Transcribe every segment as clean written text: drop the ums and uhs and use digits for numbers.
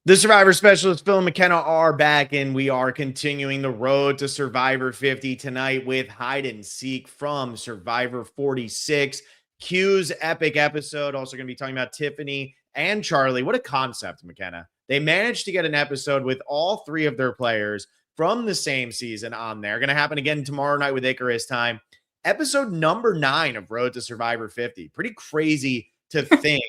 The Survivor Specialist, Phil and McKenna are back, and we are continuing the road to Survivor 50 tonight with Hide and Seek from Survivor 46. Q's epic episode. Also going to be talking about Tiffany and Charlie. What a concept, McKenna. They managed to get an episode with all three of their players from the same season on there. Going to happen again tomorrow night with Icarus Time. Episode number 9 of Road to Survivor 50. Pretty crazy to think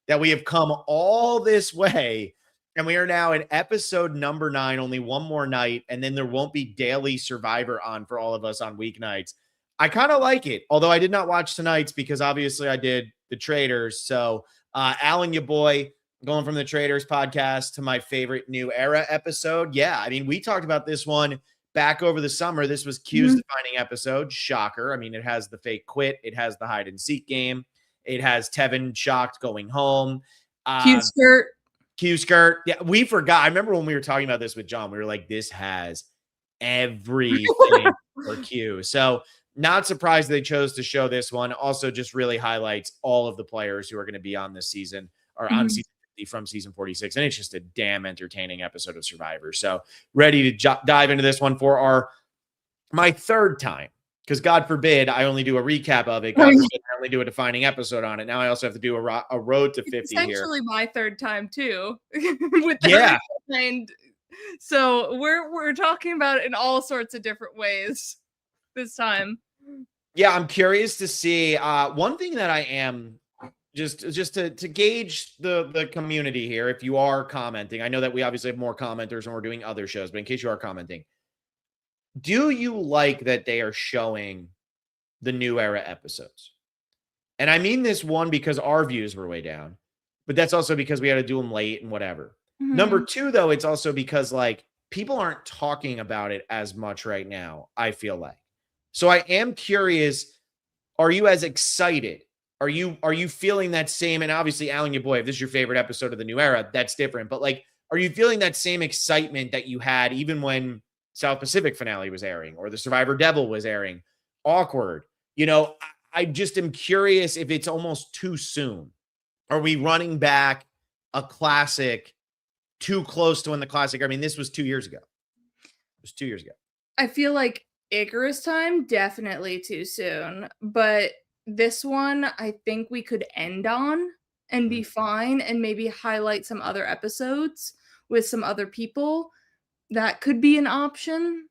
that we have come all this way. And we are now in episode number 9, only one more night, and then there won't be daily Survivor on for all of us on weeknights. I kind of like it, although I did not watch tonight's because obviously I did the Traders. So, Alan, your boy, going from the Traders podcast to my favorite New Era episode. Yeah, I mean, we talked about this one back over the summer. This was Q's defining episode. Shocker. I mean, it has the fake quit. It has the hide and seek game. It has Tevin shocked going home. Q skirt. Yeah, we forgot. I remember when we were talking about this with John, we were like, this has everything for Q. So not surprised they chose to show this one. Also just really highlights all of the players who are going to be on this season or on season 50 from season 46. And it's just a damn entertaining episode of Survivor. So ready to dive into this one for my third time. Because God forbid I only do a recap of it. God forbid I only do a defining episode on it. Now I also have to do a road to 50 it's essentially here. Essentially my third time too. With the and so we're talking about it in all sorts of different ways this time. Yeah, I'm curious to see. One thing that I am just to gauge the community here. If you are commenting, I know that we obviously have more commenters when we're doing other shows, but in case you are commenting. Do you like that they are showing the New Era episodes? And I mean this one because our views were way down, but that's also because we had to do them late and whatever. Number 2, though, it's also because like people aren't talking about it as much right now, I feel like. So I am curious, are you as excited? Are you feeling that same? And obviously, Alan, your boy, if this is your favorite episode of the New Era, that's different. But like, are you feeling that same excitement that you had even when South Pacific finale was airing or the Survivor Devil was airing? Awkward. You know, I just am curious if it's almost too soon. Are we running back a classic too close to when the classic? I mean, this was 2 years ago. It was 2 years ago. I feel like Icarus Time, definitely too soon. But this one, I think we could end on and be fine and maybe highlight some other episodes with some other people. That could be an option.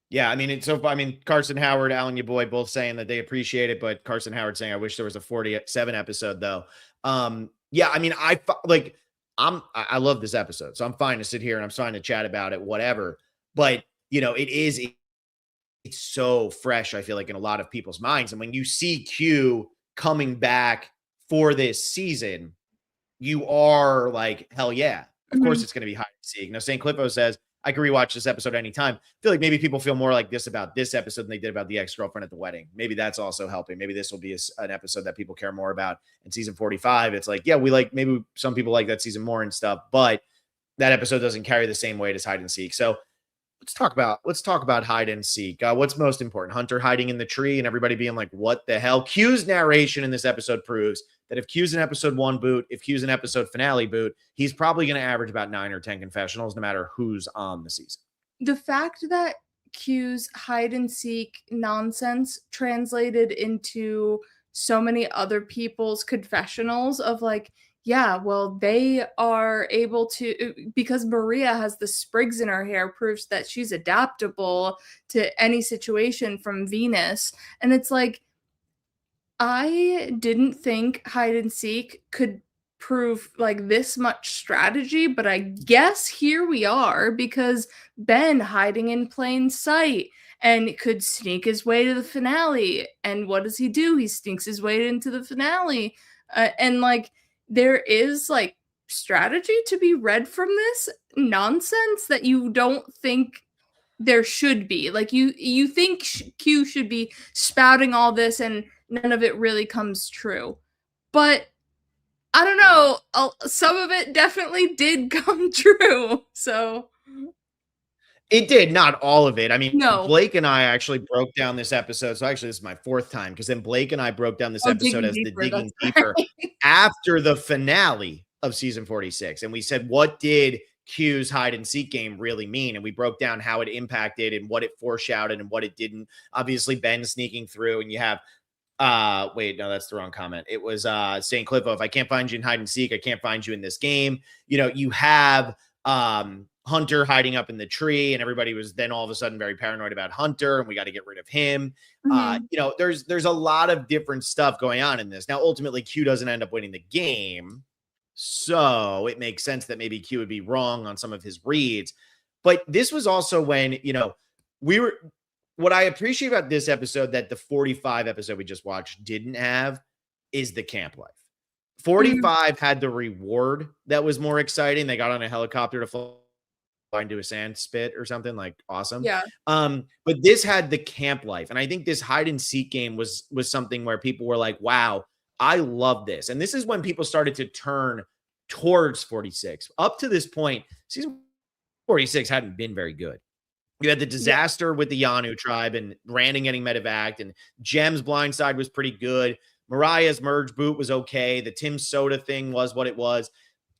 Yeah, I mean, Carson Howard, Alan, your boy, both saying that they appreciate it, but Carson Howard saying, I wish there was a 47 episode though. Yeah, I mean, I love this episode, so I'm fine to sit here and I'm fine to chat about it, whatever. But you know, it's so fresh, I feel like, in a lot of people's minds. And when you see Q coming back for this season, you are like, hell yeah. Of course, it's going to be hide and seek. Now, St. Cliffo says, I can rewatch this episode anytime. I feel like maybe people feel more like this about this episode than they did about the ex-girlfriend at the wedding. Maybe that's also helping. Maybe this will be an episode that people care more about. In season 45, it's like, yeah, maybe some people like that season more and stuff, but that episode doesn't carry the same weight as hide and seek. So let's talk about hide and seek. What's most important? Hunter hiding in the tree and everybody being like, what the hell? Q's narration in this episode proves that if Q's an episode 1 boot, if Q's an episode finale boot, he's probably going to average about 9 or 10 confessionals no matter who's on the season. The fact that Q's hide and seek nonsense translated into so many other people's confessionals of like, yeah, well, they are able to, because Maria has the sprigs in her hair, proves that she's adaptable to any situation from Venus. And it's like, I didn't think hide and seek could prove like this much strategy, but I guess here we are because Ben hiding in plain sight and could sneak his way to the finale. And what does he do? He sneaks his way into the finale. And like, there is like strategy to be read from this nonsense that you don't think there should be. Like you think Q should be spouting all this and none of it really comes true. But I don't know, some of it definitely did come true. So it did, not all of it. I mean, no. Blake and I actually broke down this episode. So actually, this is my 4th time because then Blake and I broke down this episode as the digging deeper after the finale. of season 46. And we said, what did Q's hide and seek game really mean? And we broke down how it impacted and what it foreshadowed and what it didn't. Obviously, Ben sneaking through, and you have wait, no, that's the wrong comment. It was St. Cliffo, if I can't find you in hide and seek, I can't find you in this game. You know, you have Hunter hiding up in the tree, and everybody was then all of a sudden very paranoid about Hunter, and we got to get rid of him. Mhm. You know, there's a lot of different stuff going on in this. Now, ultimately, Q doesn't end up winning the game, so it makes sense that maybe Q would be wrong on some of his reads. But this was also when, you know, we were what I appreciate about this episode that the 45 episode we just watched didn't have is the camp life. Mm, 45 had the reward that was more exciting. They got on a helicopter to fly into a sand spit or something, like awesome. yeah. But this had the camp life. And I think this hide and seek game was something where people were like, wow, I love this. And this is when people started to turn towards 46. Up to this point, season 46 hadn't been very good. You had the Yeah. disaster with the Yanu tribe and Brandon getting medevaced, and Jem's blindside was pretty good. Mariah's merge boot was okay. The Tim Soda thing was what it was.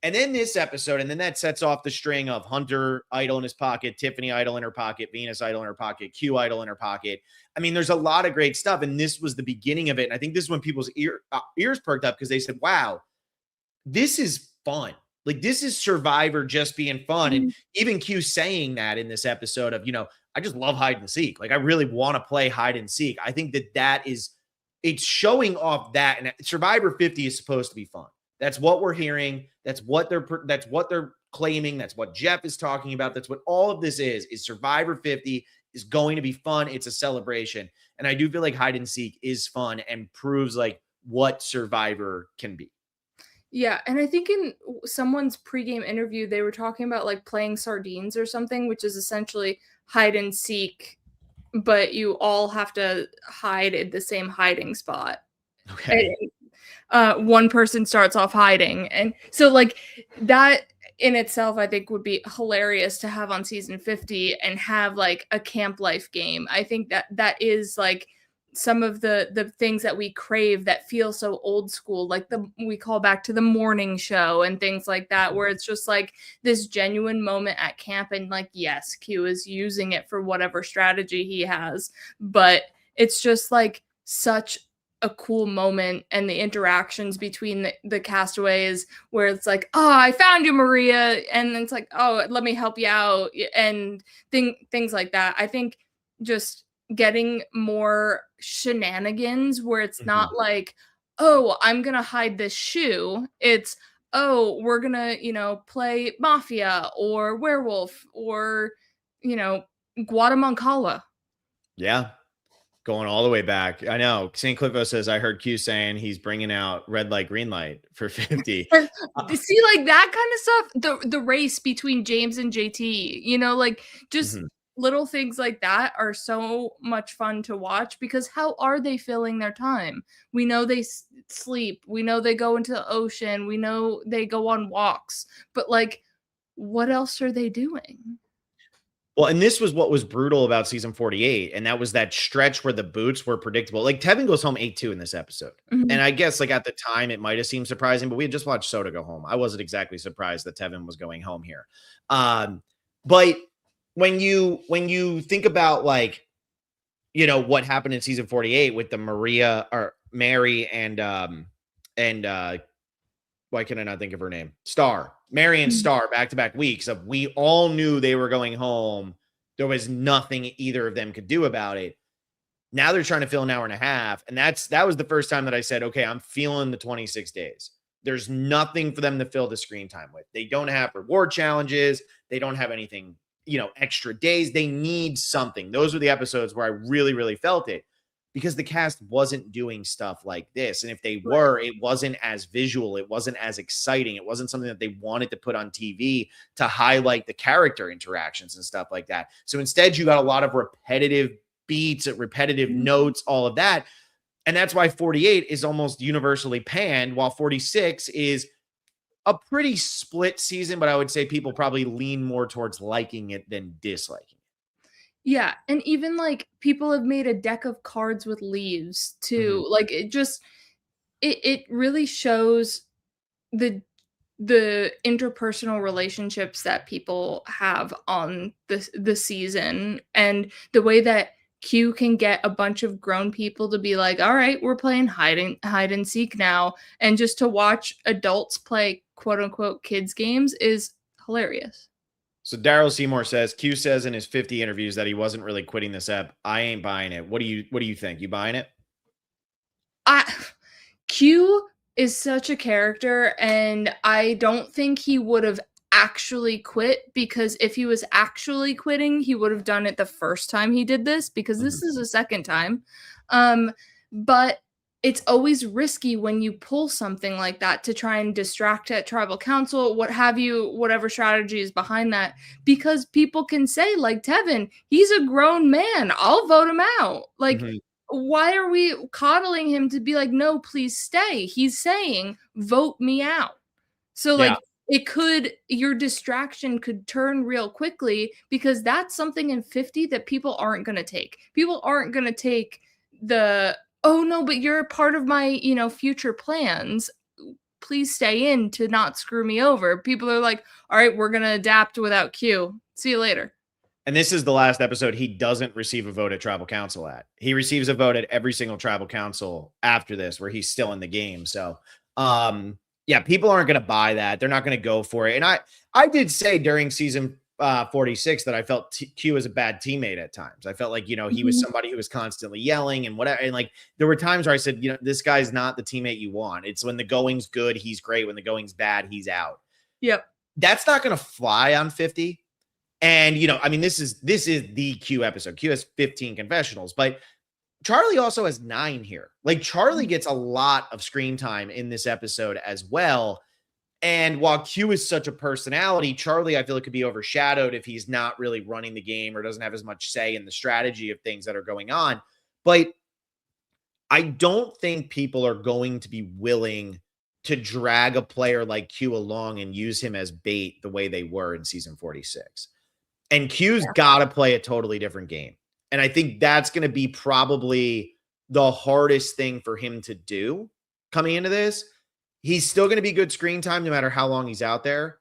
And then this episode, and then that sets off the string of Hunter idol in his pocket, Tiffany idol in her pocket, Venus idol in her pocket, Q idol in her pocket. I mean, there's a lot of great stuff, and this was the beginning of it. And I think this is when people's ears perked up because they said, wow, this is fun. Like, this is Survivor just being fun. And Mhm. even Q saying that in this episode of, you know, I just love hide and seek. Like, I really want to play hide and seek. I think that is, it's showing off that. And Survivor 50 is supposed to be fun. That's what we're hearing. That's what they're claiming. That's what Jeff is talking about. That's what all of this is Survivor 50 is going to be fun. It's a celebration. And I do feel like hide and seek is fun and proves like what Survivor can be. Yeah, and I think in someone's pregame interview, they were talking about, like, playing sardines or something, which is essentially hide and seek, but you all have to hide at the same hiding spot. And, Okay. one person starts off hiding, and so, like, that in itself, I think, would be hilarious to have on season 50 and have, like, a camp life game. I think that that is, like, some of the things that we crave that feel so old school, like we call back to the morning show and things like that, where it's just like this genuine moment at camp, and like, yes, Q is using it for whatever strategy he has, but it's just like such a cool moment, and the interactions between the castaways where it's like, oh, I found you, Maria, and then it's like, oh, let me help you out, and things like that. I think just getting more shenanigans where it's not Mhm. like, oh, I'm gonna hide this shoe. It's, oh, we're gonna, play mafia or werewolf or, you know, Guatemala. Yeah. Going all the way back. I know. St. Cliffo says, I heard Q saying he's bringing out red light, green light for 50. And Uh, see, like, that kind of stuff, the race between James and JT, like, just mhm. little things like that are so much fun to watch because how are they filling their time? We know they sleep, we know they go into the ocean, we know they go on walks, but, like, what else are they doing? Well, and this was what was brutal about season 48. And that was that stretch where the boots were predictable. Like Tevin goes home 8-2 in this episode. Mhm. And I guess like at the time it might have seemed surprising, but we had just watched Soda go home. I wasn't exactly surprised that Tevin was going home here. But when you think about like, you know, what happened in season 48 with the Maria or Mary and why can I not think of her name? Star. Mary and Mhm. Star back to back weeks of we all knew they were going home. There was nothing either of them could do about it. Now they're trying to fill an hour and a half. And that was the first time that I said, okay, I'm feeling the 26 days. There's nothing for them to fill the screen time with. They don't have reward challenges. They don't have anything, you know, extra days. They need something. Those were the episodes where I really, really felt it because the cast wasn't doing stuff like this. And if they Right. were, it wasn't as visual. It wasn't as exciting. It wasn't something that they wanted to put on TV to highlight the character interactions and stuff like that. So instead, you got a lot of repetitive beats, repetitive Mhm. notes, all of that. And that's why 48 is almost universally panned, while 46 is a pretty split season, but I would say people probably lean more towards liking it than disliking Yeah, and even, like, people have made a deck of cards with leaves it. Mhm. too, like, it really shows the the interpersonal relationships that people have on the season, and the way that Q can get a bunch of grown people to be like, all right, we're playing hide and seek now, and just to watch adults play quote unquote kids games is hilarious. So Daryl Seymour says Q says in his 50 interviews that he wasn't really quitting this app. I ain't buying it. What do you think? You buying it? I Q is such a character, and I don't think he would have actually quit, because if he was actually quitting, he would have done it the first time he did this, because this is the second time. But it's always risky when you pull something like that to try and distract at tribal council, what have you, whatever strategy is behind that, because people can say, like Tevin, he's a grown man. I'll vote him out. Like, why are we coddling him to be like, no, please stay? He's saying, vote me out. So, like, your distraction could turn real quickly, because that's something in 50 that people aren't going to take. People aren't going to take oh no, but you're a part of my, future plans. Please stay in to not screw me over. People are like, all right, we're going to adapt without Q. See you later. And this is the last episode he doesn't receive a vote at tribal council at. He receives a vote at every single tribal council after this, where he's still in the game. So, yeah, people aren't going to buy that. They're not going to go for it. And I did say during season 46 that I felt Q was a bad teammate at times. I felt like, he was somebody who was constantly yelling and whatever. And like, there were times where I said, this guy's not the teammate you want. It's when the going's good, he's great. When the going's bad, he's out. Yep. That's not going to fly on 50. And, I mean, this is the Q episode. Q has 15 confessionals, but Charlie also has 9 here. Like, Charlie gets a lot of screen time in this episode as well. And while Q is such a personality, Charlie, I feel like, could be overshadowed if he's not really running the game or doesn't have as much say in the strategy of things that are going on. But I don't think people are going to be willing to drag a player like Q along and use him as bait the way they were in season 46. And Q's got to play a totally different game. And I think that's going to be probably the hardest thing for him to do coming into this. He's still going to be good screen time no matter how long he's out there.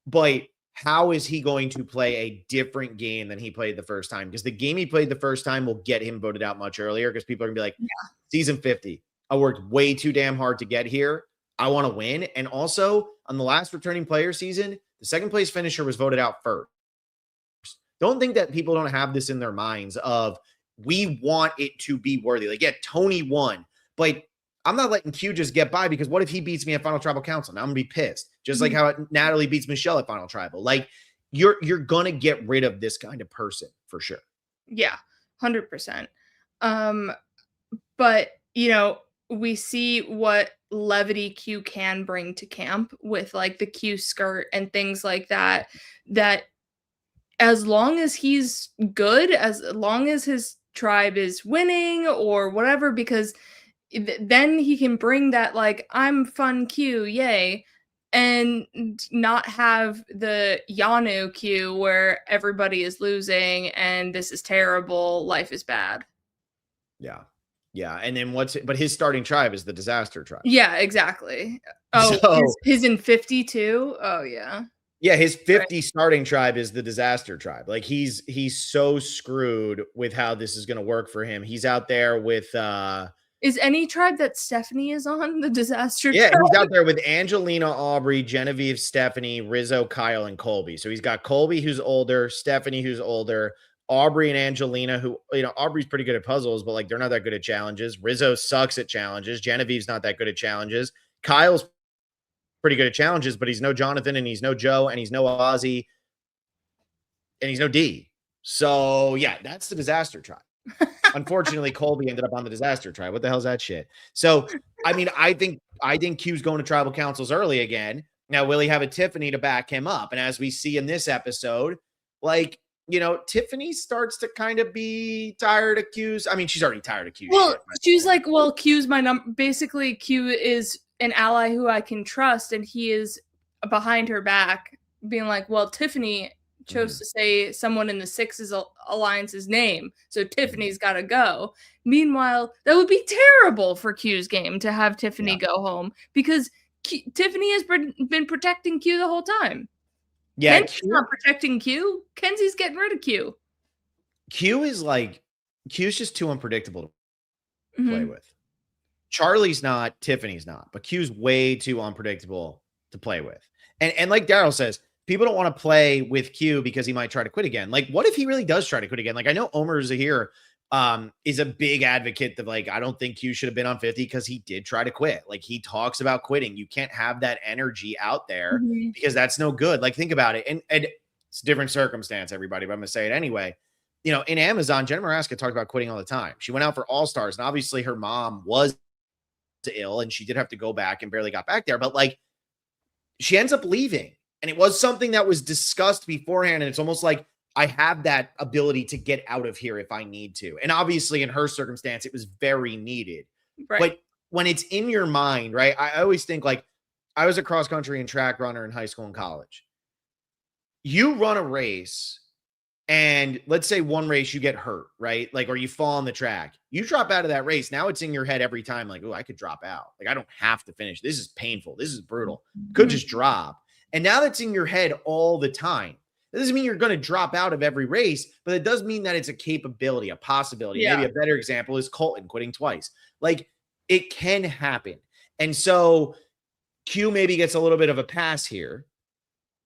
But how is he going to play a different game than he played the first time? Because the game he played the first time will get him voted out much earlier, because people are going to be like, season 50, I worked way too damn hard to get here. I want to win. And also, on the last returning player season, the second place finisher was voted out first. Don't think that people don't have this in their minds of, we want it to be worthy. Like, yeah, Tony won, but I'm not letting Q just get by, because what if he beats me at Final Tribal Council? Now I'm gonna be pissed. Just like how Natalie beats Michelle at Final Tribal. Like, you're gonna get rid of this kind of person for sure. Yeah, 100%. But we see what levity Q can bring to camp with, like, the Q skirt and things like that. That as long as he's good, as long as his tribe is winning or whatever, because then he can bring that, like, I'm fun Q, yay, and not have the Yanu Q where everybody is losing and this is terrible, life is bad. Yeah. Yeah. And then but his starting tribe is the disaster tribe. Yeah, exactly. Oh, so, his in 52. Oh, yeah. Yeah, his 50 starting tribe is the disaster tribe. Like, he's so screwed with how this is going to work for him. He's out there with is any tribe that Stephanie is on the disaster tribe? He's out there with Angelina, Aubrey, Genevieve, Stephanie, Rizzo, Kyle, and Colby. So he's got Colby, who's older, Stephanie, who's older, Aubrey and Angelina, who, Aubrey's pretty good at puzzles, but like, they're not that good at challenges. Rizzo sucks at challenges. Genevieve's not that good at challenges. Kyle's pretty good at challenges, but he's no Jonathan, and he's no Joe, and he's no Ozzy, and he's no D. So yeah, that's the disaster tribe. Unfortunately, Colby ended up on the disaster tribe. What the hell's that shit? So, I mean, I think Q's going to tribal councils early again. Now, will he have a Tiffany to back him up? And as we see in this episode, like, Tiffany starts to kind of be tired of Q's. I mean, she's already tired of Q's. Well, she's like, well, Q's my number. Basically, Q is an ally who I can trust, and he is behind her back being like, well, Tiffany chose to say someone in the Sixes Alliance's name, so Tiffany's got to go. Meanwhile, that would be terrible for Q's game to have Tiffany go home, because Tiffany has been protecting Q the whole time. Yeah, Kenzie's not protecting Q. Kenzie's getting rid of Q. Q's just too unpredictable to play Mhm. with. Charlie's not, Tiffany's not, but Q's way too unpredictable to play with. And like Daryl says, people don't want to play with Q because he might try to quit again. Like, what if he really does try to quit again? Like, I know Omer Zahir is a big advocate that, like, I don't think Q should have been on 50 because he did try to quit. Like, he talks about quitting. You can't have that energy out there Mhm. because that's no good. Like, think about it. And it's a different circumstance, everybody, but I'm going to say it anyway. You know, in Amazon, Jenna Maraska talked about quitting all the time. She went out for All-Stars, and obviously her mom was ill and she did have to go back and barely got back there, but like she ends up leaving. And it was something that was discussed beforehand. And it's almost like I have that ability to get out of here if I need to. And obviously, in her circumstance, it was very needed. Right. But when it's in your mind, right? I always think like I was a cross country and track runner in high school and college. You run a race and let's say one race you get hurt, right? Like, or you fall on the track, you drop out of that race. Now it's in your head every time, like, oh, I could drop out. Like, I don't have to finish. This is painful. This is brutal. Could just drop. And now that's in your head all the time. That doesn't mean you're going to drop out of every race, but it does mean that it's a capability, a possibility. Yeah. Maybe a better example is Colton quitting twice. Like, it can happen. And so Q maybe gets a little bit of a pass here,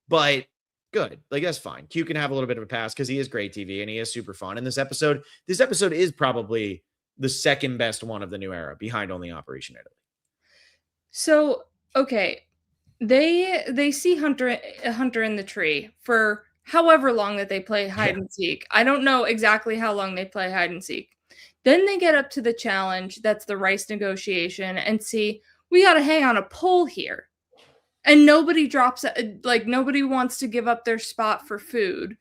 but good. Like, that's fine. Q can have a little bit of a pass because he is great TV and he is super fun. And this episode is probably the second best one of the new era behind only Operation Italy. So, okay. They see Hunter in the tree for however long that they play hide and seek. I don't know exactly how long they play hide and seek. Then they get up to the challenge, that's the rice negotiation, and see, we got to hang on a pole here. And nobody drops, like, nobody wants to give up their spot for food.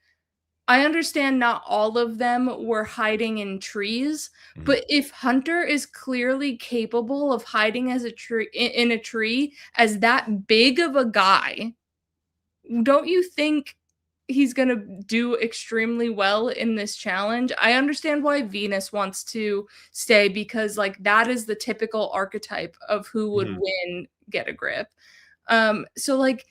I understand not all of them were hiding in trees, but if Hunter is clearly capable of hiding as a tree in a tree as that big of a guy, don't you think he's going to do extremely well in this challenge? I understand why Venus wants to stay because like that is the typical archetype of who would win Get a Grip. So like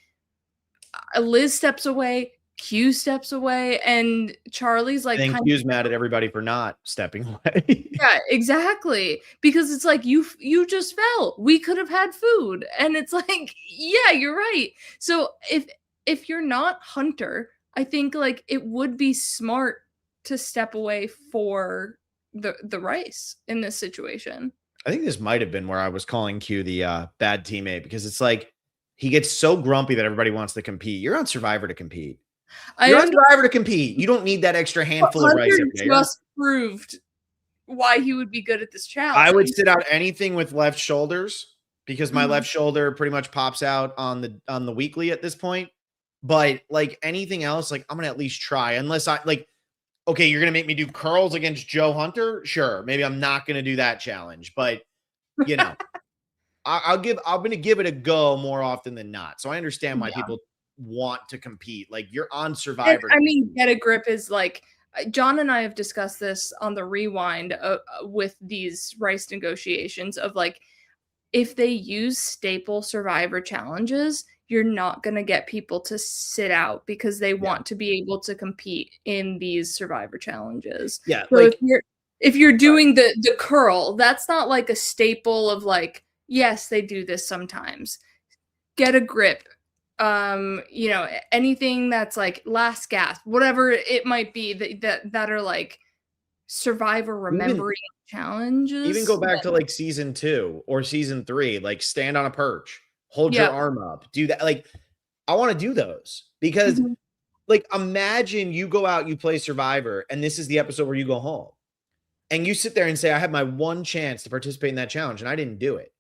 Liz steps away, Q steps away, and Charlie's like, I think Q's mad at everybody for not stepping away. Yeah, exactly. Because it's like you just fell. We could have had food, and it's like, yeah, you're right. So if you're not Hunter, I think like it would be smart to step away for the rice in this situation. I think this might have been where I was calling Q the bad teammate because it's like he gets so grumpy that everybody wants to compete. You're on Survivor to compete. You're on Survivor to compete. You don't need that extra handful of rice. Just proved why he would be good at this challenge. I would sit out anything with left shoulders because my left shoulder pretty much pops out on the weekly at this point. But like anything else, like I'm gonna at least try. Unless I like, okay, you're gonna make me do curls against Joe Hunter. Sure, maybe I'm not gonna do that challenge, but you know, I'm gonna give it a go more often than not. So I understand why people want to compete. Like you're on Survivor. I mean, Get a Grip is like John and I have discussed this on the rewind with these rice negotiations of like if they use staple Survivor challenges, you're not going to get people to sit out because they want to be able to compete in these Survivor challenges. Yeah, so like, if you're doing the curl, that's not like a staple of like, yes, they do this sometimes. Get a Grip. You know, anything that's like last gasp, whatever it might be that are like Survivor remembering challenges. Even go back to like season 2 or season 3, like stand on a perch, hold your arm up, do that. Like I want to do those because like imagine you go out, you play Survivor, and this is the episode where you go home and you sit there and say, I had my one chance to participate in that challenge and I didn't do it.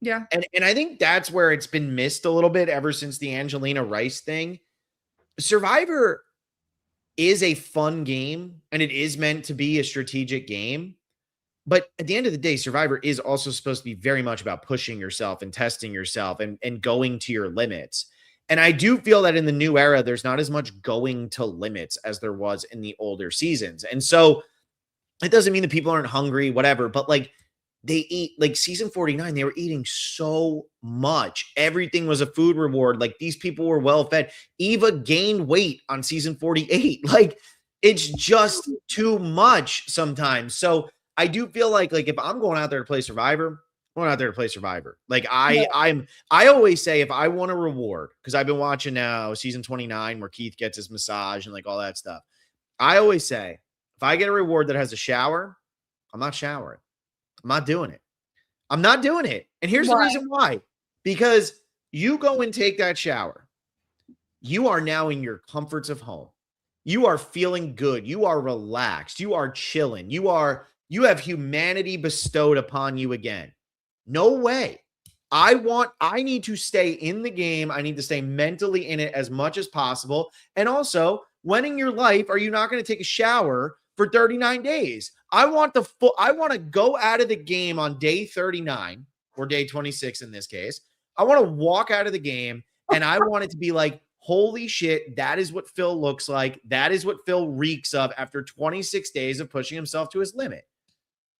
Yeah. And I think that's where it's been missed a little bit ever since the Angelina Rice thing. Survivor is a fun game and it is meant to be a strategic game. But at the end of the day, Survivor is also supposed to be very much about pushing yourself and testing yourself and going to your limits. And I do feel that in the new era, there's not as much going to limits as there was in the older seasons. And so it doesn't mean that people aren't hungry, whatever, but like they eat like season 49, they were eating so much. Everything was a food reward. Like these people were well fed. Eva gained weight on season 48. Like it's just too much sometimes. So I do feel like if I'm going out there to play Survivor, I'm going out there to play Survivor. Like Yeah. I always say if I want a reward, because I've been watching now season 29 where Keith gets his massage and like all that stuff. I always say if I get a reward that has a shower, I'm not showering. I'm not doing it. I'm not doing it. And here's the reason why. Because you go and take that shower. You are now in your comforts of home. You are feeling good. You are relaxed. You are chilling. You have humanity bestowed upon you again. No way. I need to stay in the game. I need to stay mentally in it as much as possible. And also, when in your life are you not going to take a shower for 39 days? I want to go out of the game on day 39 or day 26 in this case. I want to walk out of the game and I want it to be like, holy shit, that is what Phil looks like. That is what Phil reeks of after 26 days of pushing himself to his limit.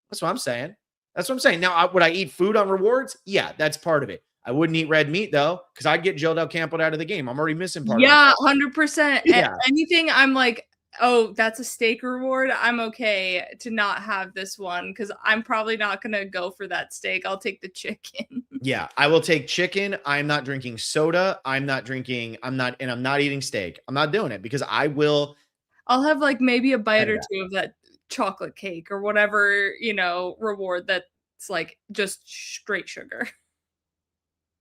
That's what I'm saying. That's what I'm saying. Now, would I eat food on rewards? Yeah, that's part of it. I wouldn't eat red meat though, because I'd get Joe Del Campo out of the game. I'm already missing part of it. Yeah, 100%. Yeah. Anything I'm like, oh, that's a steak reward, I'm okay to not have this one because I'm probably not going to go for that steak. I'll take the chicken. Yeah, I will take chicken. I'm not drinking soda. I'm not eating steak. I'm not doing it because I'll have like maybe a bite or two of that chocolate cake or whatever, reward that's like just straight sugar.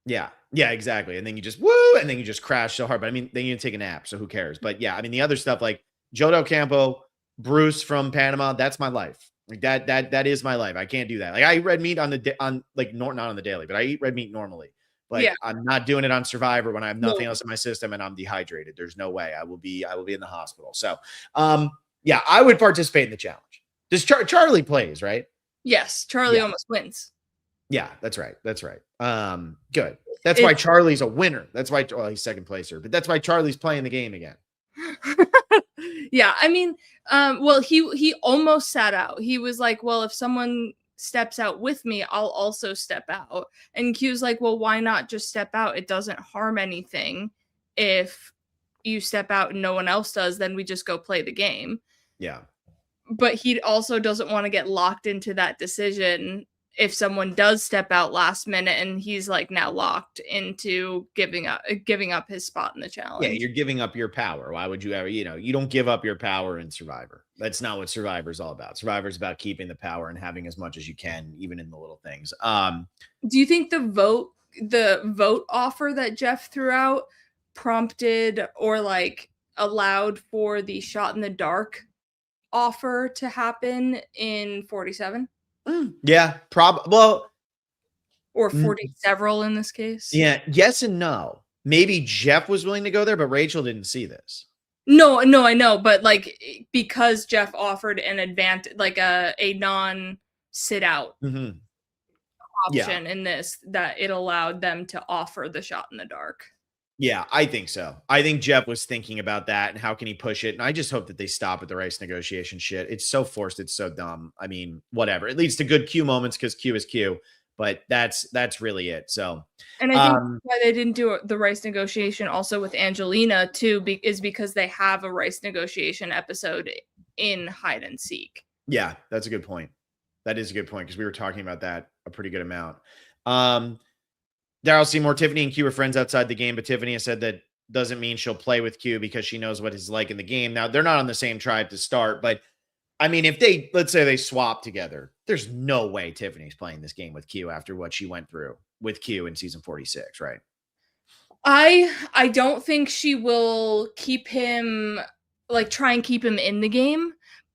Yeah. Yeah, exactly. And then you just woo, and then you just crash so hard. But I mean, then you take a nap, so who cares? But yeah, I mean, the other stuff like Joe Del Campo, Bruce from Panama, that's my life. Like that is my life. I can't do that. Like I eat red meat not on the daily, but I eat red meat normally. But yeah. I'm not doing it on Survivor when I have nothing else in my system and I'm dehydrated. There's no way. I will be in the hospital. So yeah, I would participate in the challenge. Does Charlie plays, right? Yes, Charlie almost wins. Yeah, that's right. That's right. Good. That's why Charlie's a winner. That's why he's second placer, but that's why Charlie's playing the game again. Yeah, I mean, well, he almost sat out. He was like, well, if someone steps out with me, I'll also step out. And Q's like, well, why not just step out? It doesn't harm anything if you step out and no one else does, then we just go play the game. Yeah. But he also doesn't want to get locked into that decision if someone does step out last minute and he's like now locked into giving up his spot in the challenge. Yeah, you're giving up your power. Why would you ever, you don't give up your power in Survivor. That's not what Survivor's all about. Survivor's about keeping the power and having as much as you can, even in the little things. Do you think the vote offer that Jeff threw out prompted or like allowed for the shot in the dark offer to happen in 47? Yeah, or 40 several in this case. Yeah, yes and no. Maybe Jeff was willing to go there, but Rachel didn't see this. No, I know, but like because Jeff offered an advantage, like a non sit out option in this, that it allowed them to offer the shot in the dark. Yeah, I think so. I think Jeff was thinking about that and how can he push it. And I just hope that they stop with the race negotiation shit. It's so forced. It's so dumb. I mean, whatever. It leads to good Q moments because Q is Q, but that's really it. So, and I think why they didn't do the race negotiation also with Angelina too, is because they have a race negotiation episode in Hide and Seek. Yeah, that's a good point. That is a good point because we were talking about that a pretty good amount. Daryl Seymour, Tiffany and Q are friends outside the game, but Tiffany has said that doesn't mean she'll play with Q because she knows what he's like in the game. Now, they're not on the same tribe to start, but I mean, if let's say they swap together, there's no way Tiffany's playing this game with Q after what she went through with Q in season 46, right? I don't think she will keep him, like try and keep him in the game.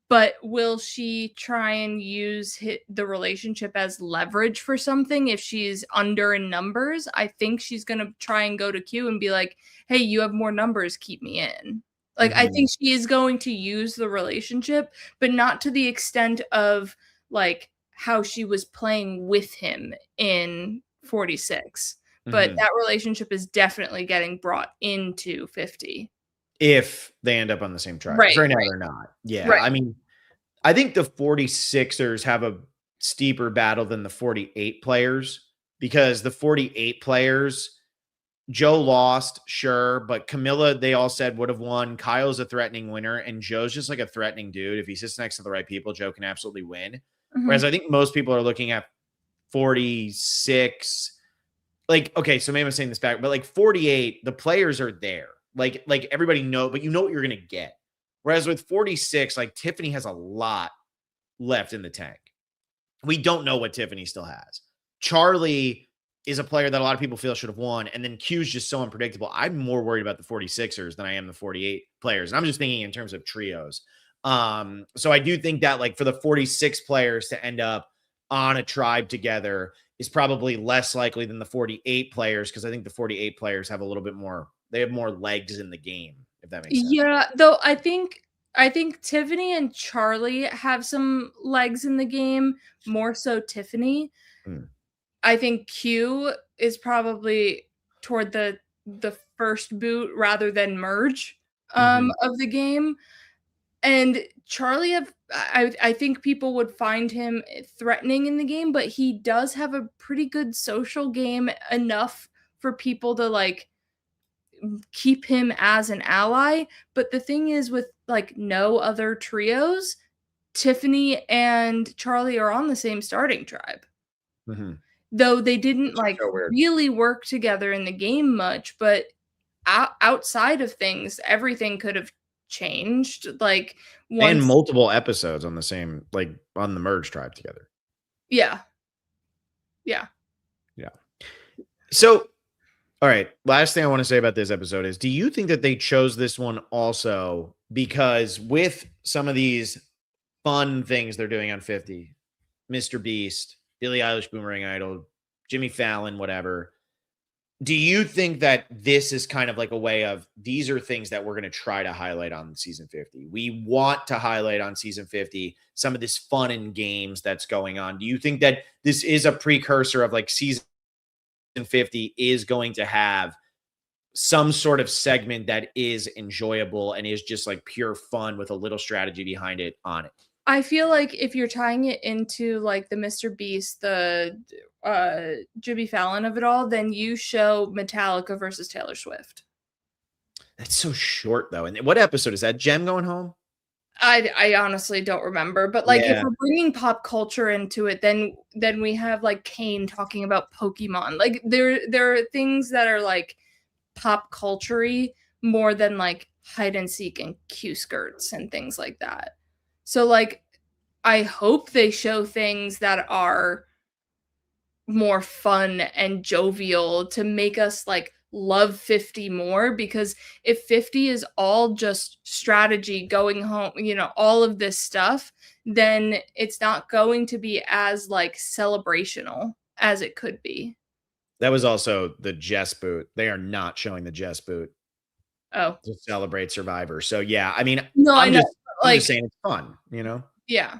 But will she try and use the relationship as leverage for something if she's under in numbers? I think she's going to try and go to Q and be like, hey, you have more numbers, keep me in. Like, I think she is going to use the relationship, but not to the extent of, like, how she was playing with him in 46. But that relationship is definitely getting brought into 50. If they end up on the same tribe. Right now, they're not. Yeah. Right. I mean, I think the 46ers have a steeper battle than the 48 players, because the 48 players, Joe lost, sure, but Camilla, they all said, would have won. Kyle's a threatening winner, and Joe's just like a threatening dude. If he sits next to the right people, Joe can absolutely win. Whereas I think most people are looking at 46. Like, okay, so maybe I'm saying this back, but like 48, the players are there. Like everybody know, but you know what you're gonna get. Whereas with 46, like Tiffany has a lot left in the tank. We don't know what Tiffany still has. Charlie is a player that a lot of people feel should have won. And then Q's just so unpredictable. I'm more worried about the 46ers than I am the 48 players. And I'm just thinking in terms of trios. So I do think that like for the 46 players to end up on a tribe together is probably less likely than the 48 players, because I think the 48 players have a little bit more, they have more legs in the game, if that makes sense. Yeah, though I think Tiffany and Charlie have some legs in the game, more so Tiffany. Mm. I think Q is probably toward the first boot rather than merge Mhm. of the game. And Charlie I think people would find him threatening in the game, but he does have a pretty good social game, enough for people to like keep him as an ally. But the thing is, with like no other trios, Tiffany and Charlie are on the same starting tribe. Mhm. Though they didn't Which is like so weird. really work together in the game much, but outside of things, everything could have changed. Like And once, multiple episodes on the same, like on the merge tribe together. yeah, yeah. Yeah. So, all right. Last thing I want to say about this episode is, do you think that they chose this one also because with some of these fun things they're doing on 50, Mr. Beast, Billie Eilish, Boomerang Idol, Jimmy Fallon, whatever? Do you think that this is kind of like a way of, these are things that we're going to try to highlight on season 50? We want to highlight on season 50 some of this fun and games that's going on. Do you think that this is a precursor of like season 50 is going to have some sort of segment that is enjoyable and is just like pure fun with a little strategy behind it on it? I feel like if you're tying it into like the Mr. Beast, the Jimmy Fallon of it all, then you show Metallica versus Taylor Swift. That's so short though. And what episode is that? Jem going home? I honestly don't remember, but like if Yeah. we're bringing pop culture into it, then we have like Kane talking about Pokemon. Like there are things that are like pop culture-y more than like hide and seek and Q skirts and things like that. So like I hope they show things that are more fun and jovial to make us like love 50 more, because if 50 is all just strategy, going home, all of this stuff, then it's not going to be as like celebrational as it could be. That was also the Jess boot. They are not showing the Jess boot Oh, to celebrate Survivor. So yeah, I mean, no, I I'm know. just I'm just Like, saying it's fun, you know? yeah,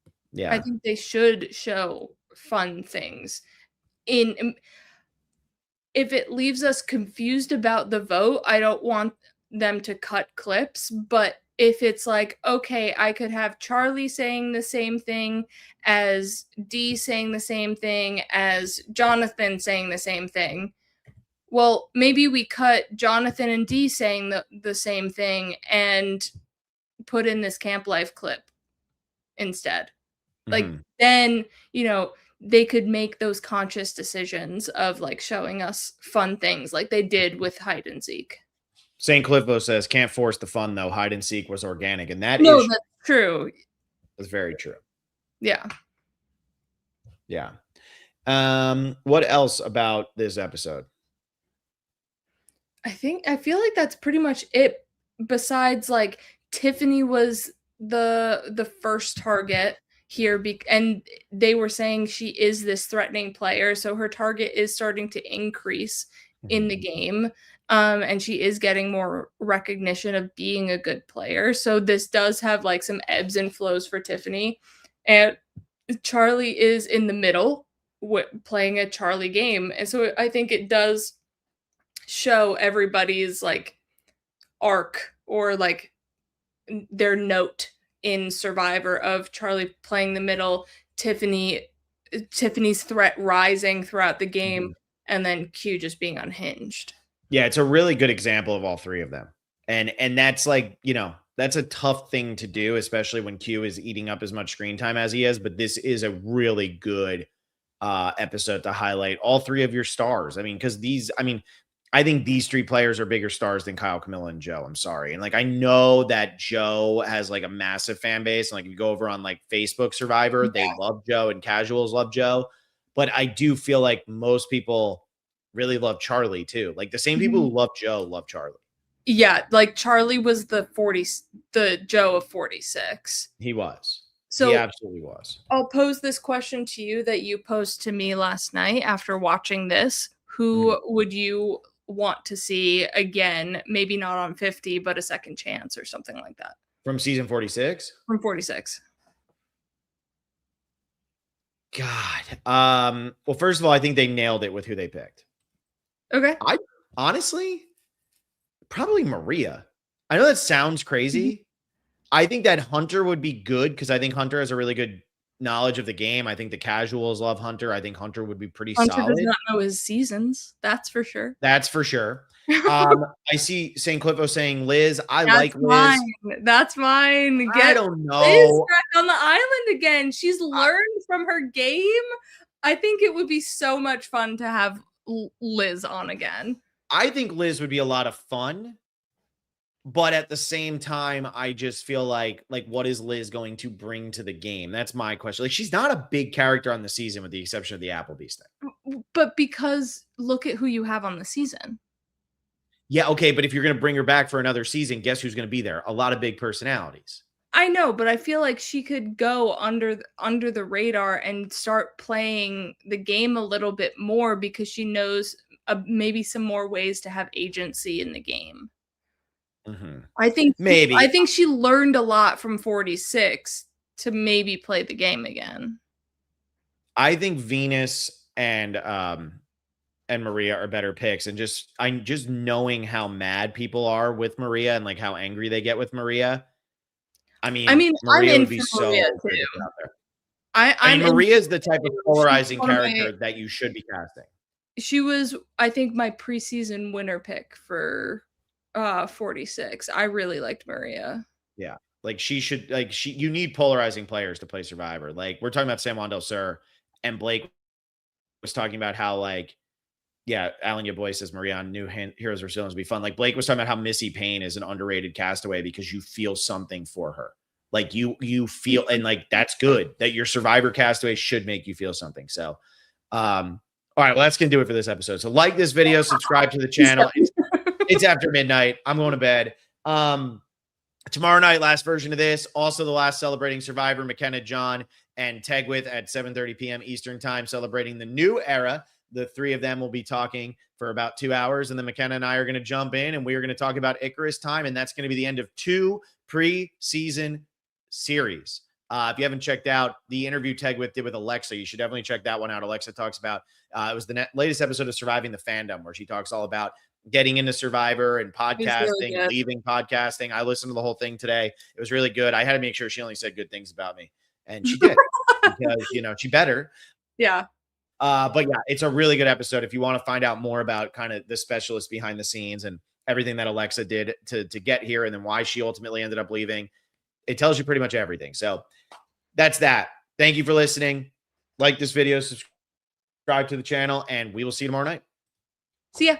I Yeah. think they should show fun things in if it leaves us confused about the vote, I don't want them to cut clips. But if it's like, okay, I could have Charlie saying the same thing as Dee saying the same thing as Jonathan saying the same thing. Well, maybe we cut Jonathan and Dee saying the same thing and put in this camp life clip instead. Like, Mhm. then, they could make those conscious decisions of like showing us fun things like they did with hide and seek. St. Cliffo says, "Can't force the fun though. Hide and seek was organic." And that No, is that's true. very true. Yeah. Yeah. What else about this episode? I feel like that's pretty much it, besides like Tiffany was the first target here, and they were saying she is this threatening player, so her target is starting to increase in the Mhm. game. And she is getting more recognition of being a good player. So this does have like some ebbs and flows for Tiffany. And Charlie is in the middle playing a Charlie game. And so I think it does show everybody's like arc or like their note in Survivor of Charlie playing the middle, Tiffany's threat rising throughout the game, and then Q just being unhinged. Yeah, it's a really good example of all three of them. And that's like, that's a tough thing to do, especially when Q is eating up as much screen time as he is. But this is a really good episode to highlight all three of your stars. I mean, because I think these three players are bigger stars than Kyle, Camilla, and Joe. I'm sorry. And like, I know that Joe has like a massive fan base. And like, if you go over on like Facebook Survivor, they love Joe and casuals love Joe. But I do feel like most people really love Charlie too. Like the same people who love Joe love Charlie. Yeah, like Charlie was the Joe of 46. He was. So he absolutely was. I'll pose this question to you that you posed to me last night after watching this. Who would you want to see again? Maybe not on 50, but a second chance or something like that. From season 46? From 46. God. Well, first of all, I think they nailed it with who they picked. Okay. I honestly, probably Maria. I know that sounds crazy. I think that Hunter would be good because I think Hunter has a really good knowledge of the game. I think the casuals love Hunter. I think Hunter would be pretty solid. Hunter does not know his seasons. That's for sure. That's for sure. I see St. Cliffo saying Liz. I like Liz. Mine. That's mine. I don't know. Liz back on the island again. She's learned from her game. I think it would be so much fun to have Liz on again. I think Liz would be a lot of fun. But at the same time, I just feel like what is Liz going to bring to the game? That's my question. Like, she's not a big character on the season with the exception of the Applebee's thing. But because look at who you have on the season. Yeah, okay, but if you're going to bring her back for another season, guess who's going to be there? A lot of big personalities. I know, but I feel like she could go under the radar and start playing the game a little bit more because she knows maybe some more ways to have agency in the game. I think she learned a lot from 46 to maybe play the game again. I think Venus and Maria are better picks, and just knowing how mad people are with Maria and like how angry they get with Maria. I mean, Maria would be so Maria too. Out there. Maria is the type of polarizing character that you should be casting. She was, I think, my preseason winner pick for 46. I really liked Maria. Yeah. Like you need polarizing players to play Survivor. Like we're talking about San Juan del Sur, and Blake was talking about how Alan Yaboy says Maria on New Heroes vs. Villains would be fun. Like Blake was talking about how Missy Payne is an underrated castaway because you feel something for her. Like you feel, and like, that's good that your Survivor castaway should make you feel something. So, all right, well, that's going to do it for this episode. So like this video, subscribe to the channel. It's after midnight. I'm going to bed. Tomorrow night, last version of this. Also the last celebrating Survivor, McKenna, John, and Tegwith at 7:30 p.m. Eastern time, celebrating the new era. The three of them will be talking for about 2 hours, and then McKenna and I are going to jump in, and we are going to talk about Icarus time, and that's going to be the end of 2 pre-season series. If you haven't checked out the interview Tegwith did with Alexa, you should definitely check that one out. Alexa talks about, it was the latest episode of Surviving the Fandom, where she talks all about getting into Survivor and podcasting, really leaving podcasting. I listened to the whole thing today. It was really good. I had to make sure she only said good things about me, and she did because, she better. Yeah. But yeah, it's a really good episode. If you want to find out more about kind of the specialists behind the scenes and everything that Alexa did to get here, and then why she ultimately ended up leaving, it tells you pretty much everything. So that's that. Thank you for listening. Like this video, subscribe to the channel, and we will see you tomorrow night. See ya.